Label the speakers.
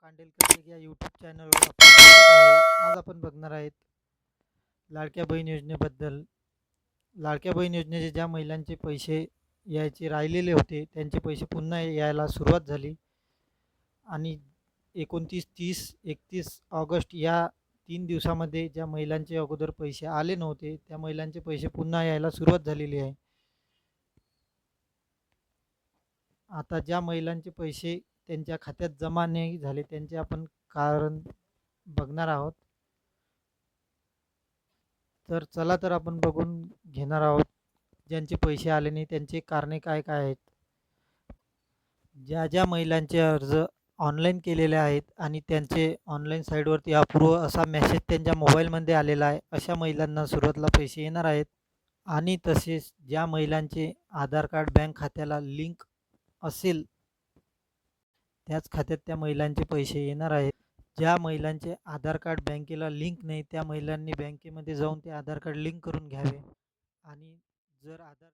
Speaker 1: कांडेलकर या यूट्यूब चॅनलवर आपण स्वागत आहे. आज आपण बघणार आहेत लाडक्या बहीण योजनेबद्दल. लाडक्या बहीण योजनेचे ज्या महिलांचे पैसे यायचे राहिलेले होते त्यांचे पैसे पुन्हा यायला सुरुवात झाली आणि 29, 30, 31 ऑगस्ट या 3 दिवसामध्ये ज्या महिलांचे अगोदर पैसे आले नव्हते त्या महिलांचे पैसे पुन्हा यायला सुरुवात झालेली आहे. आता ज्या महिलांचे पैसे त्यांच्या खात्यात जमा नाही झाले त्यांचे आपण कारण बघणार आहोत. तर चला तर आपण बघून घेणार आहोत ज्यांचे पैसे आले नाही त्यांचे कारणे काय काय आहेत. ज्या ज्या महिलांचे अर्ज ऑनलाईन केलेले आहेत आणि त्यांचे ऑनलाईन साईटवरती अप्रूव्ह असा मेसेज त्यांच्या मोबाईलमध्ये आलेला आहे अशा महिलांना सुरुवातीला पैसे येणार आहेत. आणि तसेच ज्या महिलांचे आधार कार्ड बँक खात्याला लिंक असेल त्याच खात्यात त्या महिलांचे पैसे येणार आहेत. ज्या महिलांचे आधार कार्ड बँकेला लिंक नाही त्या महिलांनी बँकेमध्ये जाऊन ते आधार कार्ड लिंक करून घ्यावे. आणि जर आधार